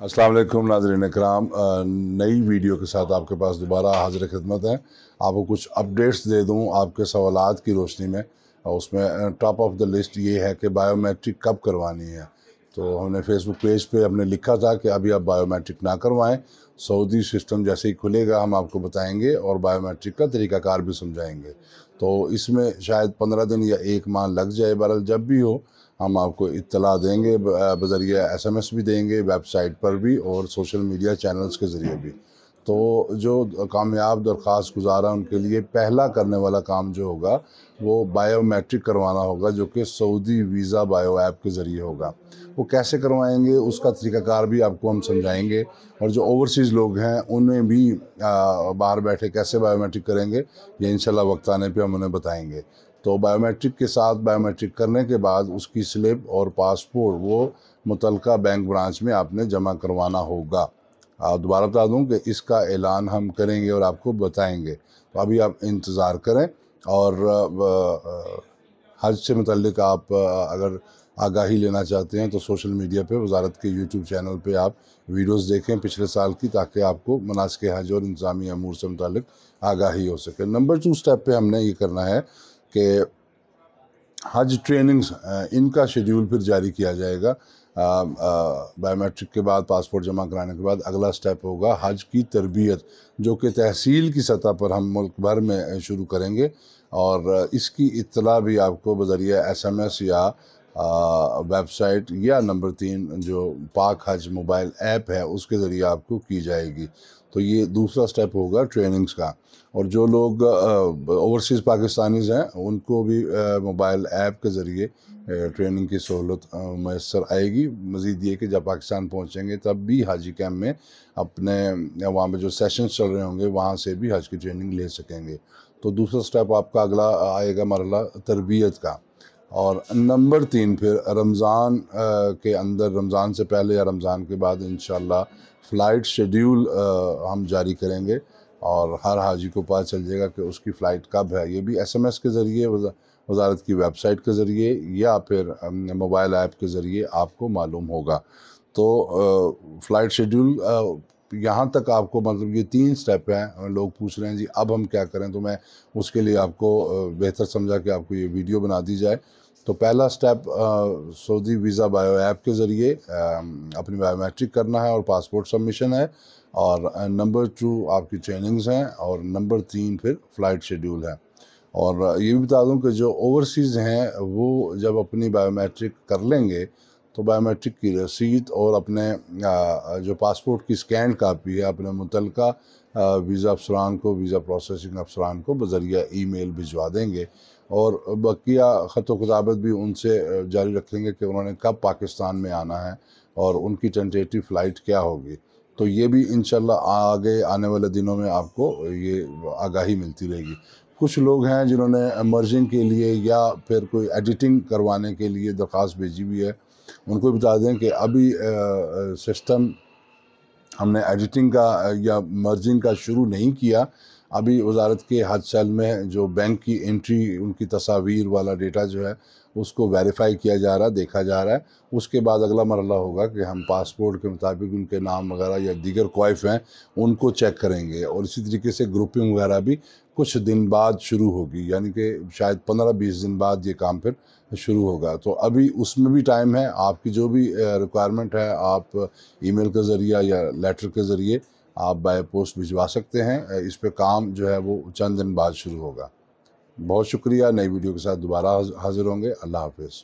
अस्सलाम वालेकुम नाज़रीन इकराम, नई वीडियो के साथ आपके पास दोबारा हाज़िर खिदमत है। आपको कुछ अपडेट्स दे दूं आपके सवालात की रोशनी में। उसमें टॉप ऑफ द लिस्ट ये है कि बायोमेट्रिक कब करवानी है। तो हमने फेसबुक पेज पे हमने लिखा था कि अभी आप बायोमेट्रिक ना करवाएं, सऊदी सिस्टम जैसे ही खुलेगा हम आपको बताएंगे और बायोमेट्रिक का तरीक़ाकार भी समझाएंगे। तो इसमें शायद 15 दिन या 1 माह लग जाए, बहरहाल जब भी हो हम आपको इत्तला देंगे, बज़रिया SMS भी देंगे, वेबसाइट पर भी और सोशल मीडिया चैनल्स के ज़रिए भी। तो जो कामयाब दरख्वास्त गुज़ार हैं उनके लिए पहला करने वाला काम जो होगा वो बायोमेट्रिक करवाना होगा, जो कि सऊदी वीज़ा बायो ऐप के ज़रिए होगा। वो कैसे करवाएंगे उसका तरीक़ाकार भी आपको हम समझाएंगे, और जो ओवरसीज़ लोग हैं उन्हें भी बाहर बैठे कैसे बायोमेट्रिक करेंगे ये इंशाल्लाह वक्त आने पे हम उन्हें बताएंगे। तो बायोमेट्रिक के साथ बायोमेट्रिक करने के बाद उसकी स्लिप और पासपोर्ट वो मुतलका बैंक ब्रांच में आपने जमा करवाना होगा। दोबारा बता दूं कि इसका ऐलान हम करेंगे और आपको बताएंगे, तो अभी आप इंतज़ार करें। और हज से मुतल्लिक आप अगर आगाही लेना चाहते हैं तो सोशल मीडिया पे वजारत के यूट्यूब चैनल पे आप वीडियोस देखें पिछले साल की, ताकि आपको मनासिक हज और इंतज़ामी अमूर से मुतल्लिक आगाही हो सके। नंबर 2 स्टेप पे हमने ये करना है कि हज ट्रेनिंग्स इनका शेड्यूल फिर जारी किया जाएगा। बायोमेट्रिक के बाद पासपोर्ट जमा कराने के बाद अगला स्टेप होगा हज की तरबियत, जो कि तहसील की सतह पर हम मुल्क भर में शुरू करेंगे। और इसकी इत्तला भी आपको बज़रिया SMS या वेबसाइट या नंबर 3 जो पाक हज मोबाइल ऐप है उसके ज़रिए आपको की जाएगी। तो ये दूसरा स्टेप होगा ट्रेनिंग्स का। और जो लोग ओवरसीज़ पाकिस्तानीज़ हैं उनको भी मोबाइल ऐप के ज़रिए ट्रेनिंग की सहूलत मैसर आएगी। मज़ीद ये कि जब पाकिस्तान पहुँचेंगे तब भी हाजी कैंप में अपने वहाँ पे जो सेशंस चल रहे होंगे वहाँ से भी हज की ट्रेनिंग ले सकेंगे। तो दूसरा स्टेप आपका अगला आएगा मरहला तरबियत का। और नंबर 3 फिर रमज़ान के अंदर, रमज़ान से पहले या रमज़ान के बाद इंशाल्लाह फ़्लाइट शेड्यूल हम जारी करेंगे और हर हाजी को पता चल जाएगा कि उसकी फ़्लाइट कब है। ये भी SMS के ज़रिए, वज़ारत की वेबसाइट के ज़रिए या फिर मोबाइल ऐप के ज़रिए आपको मालूम होगा। तो फ़्लाइट शेड्यूल यहाँ तक आपको, मतलब ये 3 स्टेप हैं। लोग पूछ रहे हैं जी अब हम क्या करें, तो मैं उसके लिए आपको बेहतर समझा कि आपको ये वीडियो बना दी जाए। तो पहला step Saudi visa bio app के ज़रिए अपनी बायोमेट्रिक करना है और पासपोर्ट सबमिशन है। और नंबर 2 आपकी ट्रेनिंग्स हैं और नंबर 3 फिर फ़्लाइट शेड्यूल है। और ये भी बता दूं कि जो ओवरसीज़ हैं वो जब अपनी बायोमेट्रिक कर लेंगे तो बायोमेट्रिक की रसीद और अपने जो पासपोर्ट की स्कैन कापी है अपने मुतलका वीज़ा अफसरान को, वीज़ा प्रोसेसिंग अफसरान को बज़रिया ईमेल भिजवा देंगे। और बकिया ख़त व किताबत भी उनसे जारी रखेंगे कि उन्होंने कब पाकिस्तान में आना है और उनकी टेंटेटिव फ़्लाइट क्या होगी। तो ये भी इंशाल्लाह आगे आने वाले दिनों में आपको ये आगाही मिलती रहेगी। कुछ लोग हैं जिन्होंने मर्जिंग के लिए या फिर कोई एडिटिंग करवाने के लिए दरख्वास्त भेजी हुई है, उनको बता दें कि अभी सिस्टम हमने एडिटिंग का या मर्जिंग का शुरू नहीं किया। अभी वजारत के हज सेल में जो बैंक की एंट्री, उनकी तस्वीर वाला डेटा जो है उसको वेरीफाई किया जा रहा है, देखा जा रहा है। उसके बाद अगला मरहला होगा कि हम पासपोर्ट के मुताबिक उनके नाम वगैरह या दीगर क्वाइफ हैं उनको चेक करेंगे। और इसी तरीके से ग्रुपिंग वगैरह भी कुछ दिन बाद शुरू होगी, यानी कि शायद 15-20 दिन बाद ये काम फिर शुरू होगा। तो अभी उसमें भी टाइम है। आपकी जो भी रिक्वायरमेंट है आप ईमेल के ज़रिए या लेटर के ज़रिए आप बाय पोस्ट भिजवा सकते हैं। इस पे काम जो है वो चंद दिन बाद शुरू होगा। बहुत शुक्रिया। नई वीडियो के साथ दोबारा हाजिर होंगे। अल्लाह हाफ़िज़।